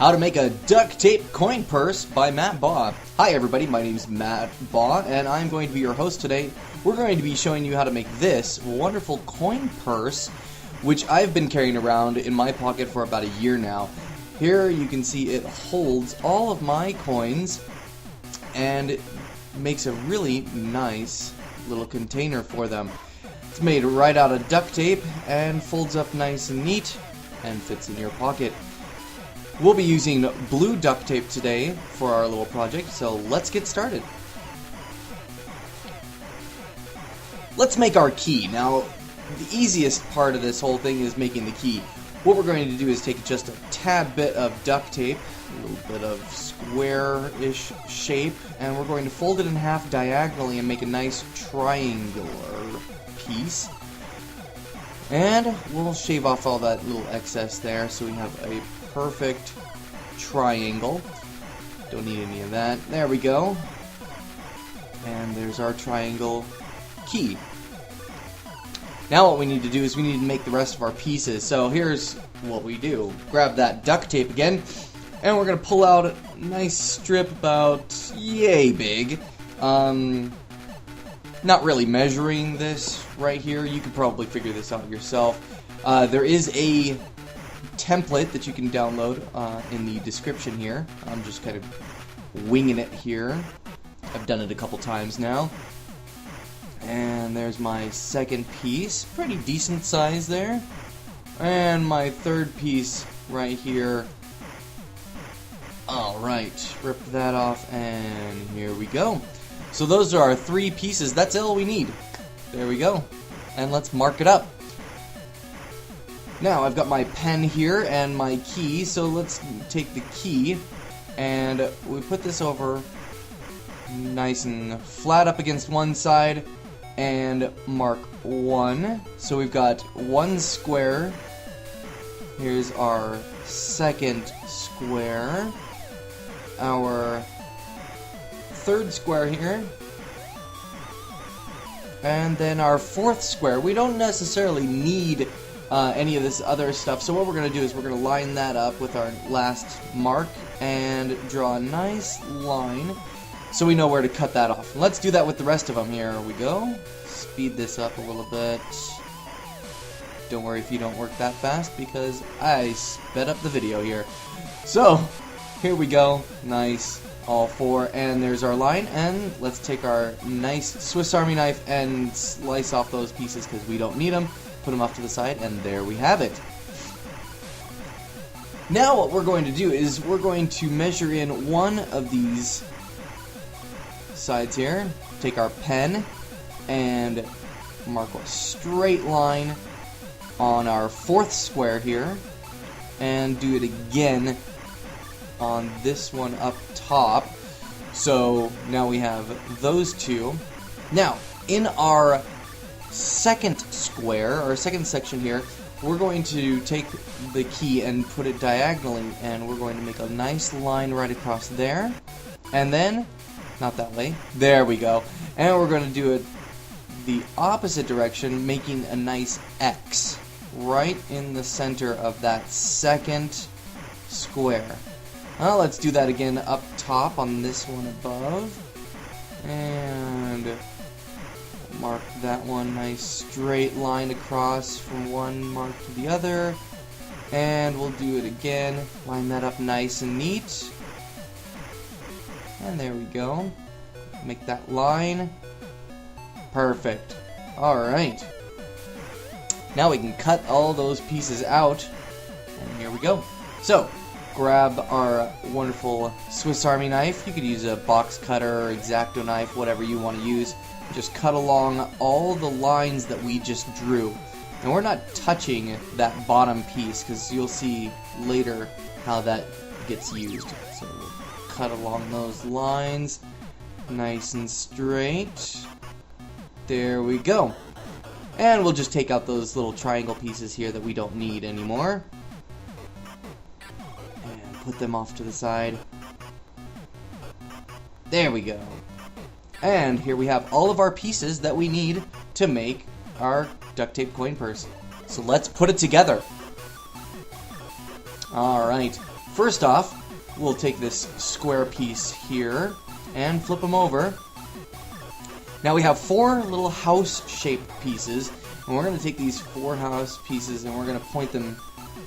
How to make a duct tape coin purse by Matt Baugh. Hi everybody, my name is Matt Baugh and I'm going to be your host today. We're going to be showing you how to make this wonderful coin purse, which I've been carrying around in my pocket for about a year now. Here you can see it holds all of my coins and it makes a really nice little container for them. It's made right out of duct tape and folds up nice and neat and fits in your pocket. We'll be using blue duct tape today for our little project, so let's get started. Let's make our key. Now, the easiest part of this whole thing is making the key. What we're going to do is take just a tad bit of duct tape, a little bit of square-ish shape, and we're going to fold it in half diagonally and make a nice triangular piece. And we'll shave off all that little excess there so we have a perfect triangle. Don't need any of that. There we go. And there's our triangle key. Now what we need to do is we need to make the rest of our pieces. So here's what we do. Grab that duct tape again, and we're going to pull out a nice strip about yay big. Not really measuring this right here. You could probably figure this out yourself. There is a template that you can download in the description here. I'm just kind of winging it here. I've done it a couple times now. And there's my second piece. Pretty decent size there. And my third piece right here. Alright, rip that off and here we go. So those are our three pieces. That's all we need. There we go. And let's mark it up. Now I've got my pen here and my key, so let's take the key and we put this over nice and flat up against one side and mark 1. So we've got one square. Here's our second square. Our third square here. And then our fourth square. We don't necessarily need any of this other stuff, so what we're going to do is we're going to line that up with our last mark and draw a nice line so we know where to cut that off. Let's do that with the rest of them. Here we go. Speed this up a little bit. Don't worry if you don't work that fast because I sped up the video here. So here we go. Nice. All four, and there's our line, and let's take our nice Swiss Army knife and slice off those pieces because we don't need them. Put them off to the side, and there we have it. Now what we're going to do is we're going to measure in one of these sides here, take our pen and mark a straight line on our fourth square here, and do it again on this one up top. So now we have those two. Now in our second square, or second section here, we're going to take the key and put it diagonally, and we're going to make a nice line right across there, and then, not that way, there we go, and we're going to do it the opposite direction, making a nice X right in the center of that second square. Well, let's do that again up top on this one above, and mark that one, nice straight line across from one mark to the other, and we'll do it again, line that up nice and neat, and there we go, make that line, perfect. Alright, now we can cut all those pieces out, and here we go. So grab our wonderful Swiss Army knife. You could use a box cutter or X-Acto knife, whatever you want to use. Just cut along all the lines that we just drew. And we're not touching that bottom piece because you'll see later how that gets used. So we'll cut along those lines nice and straight. There we go. And we'll just take out those little triangle pieces here that we don't need anymore. And put them off to the side. There we go. And here we have all of our pieces that we need to make our duct tape coin purse. So let's put it together. Alright, first off, we'll take this square piece here and flip them over. Now we have 4 little house-shaped pieces, and we're going to take these 4 house pieces and we're going to point them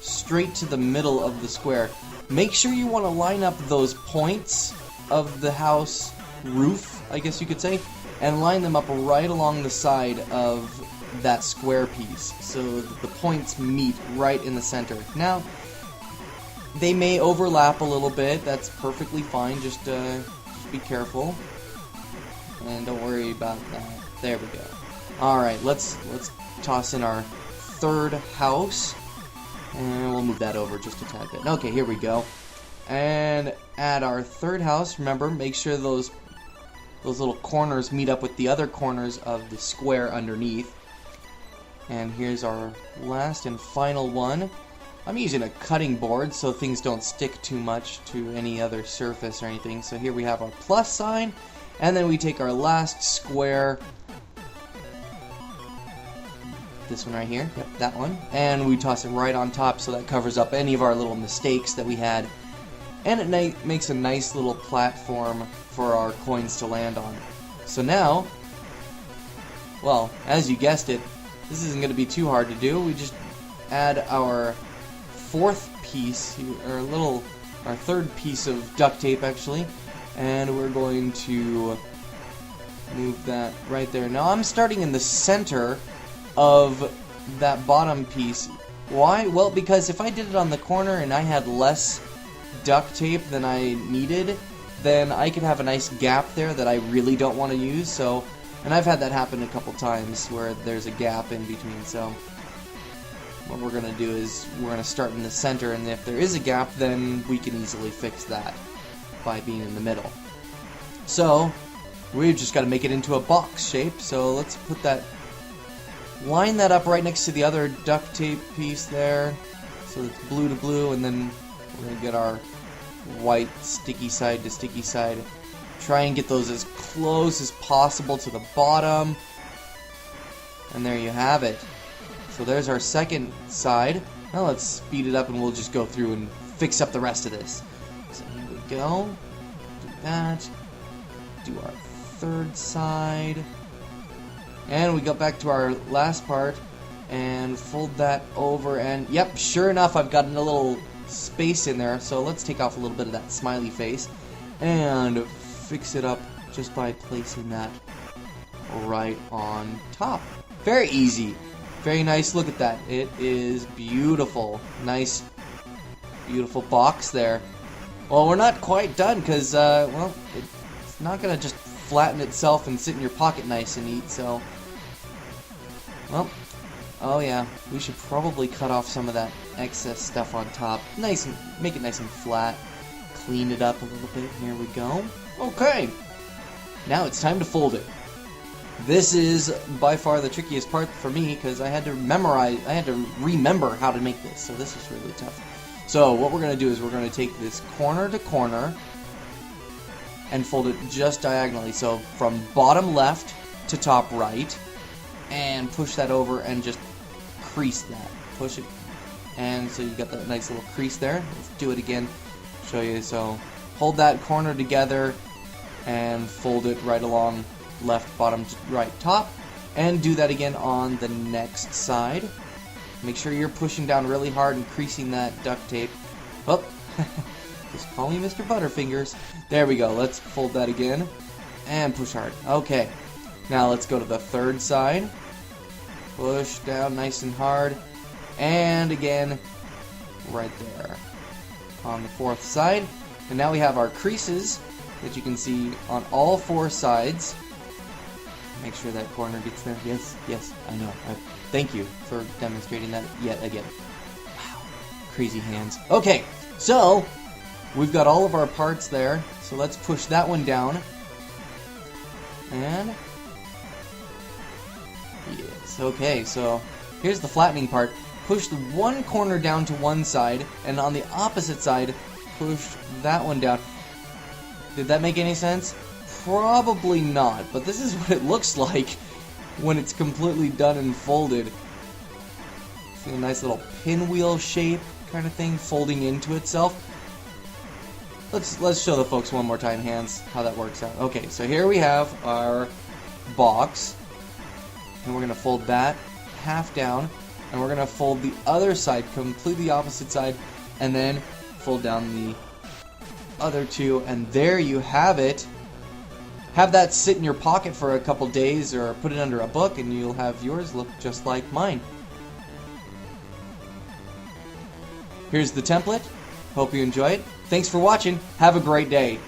straight to the middle of the square. Make sure you want to line up those points of the house roof, I guess you could say, and line them up right along the side of that square piece so that the points meet right in the center. Now, they may overlap a little bit. That's perfectly fine. Just be careful. And don't worry about that. There we go. Alright, let's toss in our 3rd house. And we'll move that over just a tad bit. Okay, here we go. And at our 3rd house, remember, make sure those little corners meet up with the other corners of the square underneath. And here's our last and final one. I'm using a cutting board so things don't stick too much to any other surface or anything. So here we have our plus sign, and then we take our last square, this one right here, yep, that one, and we toss it right on top so that covers up any of our little mistakes that we had. And it makes a nice little platform for our coins to land on. So now, well, as you guessed it, this isn't going to be too hard to do. We just add our 4th piece, or our 3rd piece of duct tape actually, and we're going to move that right there. Now I'm starting in the center of that bottom piece. Why? Well, because if I did it on the corner and I had less duct tape than I needed, then I could have a nice gap there that I really don't want to use. So, and I've had that happen a couple times where there's a gap in between. So what we're going to do is we're going to start in the center, and if there is a gap, then we can easily fix that by being in the middle. So we've just got to make it into a box shape. So let's put that, line that up right next to the other duct tape piece there, so it's blue to blue, and then we're going to get our white sticky side to sticky side. Try and get those as close as possible to the bottom. And there you have it. So there's our 2nd side. Now let's speed it up and we'll just go through and fix up the rest of this. So here we go. Do that. Do our 3rd side. And we go back to our last part and fold that over, and yep, sure enough, I've gotten a little space in there. So let's take off a little bit of that smiley face and fix it up just by placing that right on top. Very easy. Very nice. Look at that. It is beautiful. Nice, beautiful box there. Well, we're not quite done because, well, it's not going to just flatten itself and sit in your pocket nice and neat, so, well, oh yeah, we should probably cut off some of that excess stuff on top. Nice, and make it nice and flat. Clean it up a little bit. Here we go. Okay, now it's time to fold it. This is by far the trickiest part for me because I had to remember how to make this, so this is really tough. So what we're going to do is we're going to take this corner to corner and fold it just diagonally, so from bottom left to top right, and push that over and just crease that. Push it, and so you got that nice little crease there. Let's do it again, show you. So hold that corner together and fold it right along left bottom to right top, and do that again on the next side. Make sure you're pushing down really hard and creasing that duct tape. Oh, just call me Mr. Butterfingers. There we go. Let's fold that again and push hard. Okay, now let's go to the 3rd side. Push down nice and hard, and again right there on the 4th side. And now we have our creases that you can see on all 4 sides. Make sure that corner gets there. Yes, yes, I know. Thank you for demonstrating that yet again. Wow, crazy hands. Okay, so we've got all of our parts there. So let's push that one down. And yes, okay, so here's the flattening part. Push the one corner down to one side, and on the opposite side, push that one down. Did that make any sense? Probably not, but this is what it looks like when it's completely done and folded. See a nice little pinwheel shape kind of thing, folding into itself. Let's show the folks one more time, hands, how that works out. Okay, so here we have our box, and we're going to fold that half down, and we're going to fold the other side, completely opposite side, and then fold down the other two, and there you have it. Have that sit in your pocket for a couple days, or put it under a book, and you'll have yours look just like mine. Here's the template. Hope you enjoy it. Thanks for watching. Have a great day.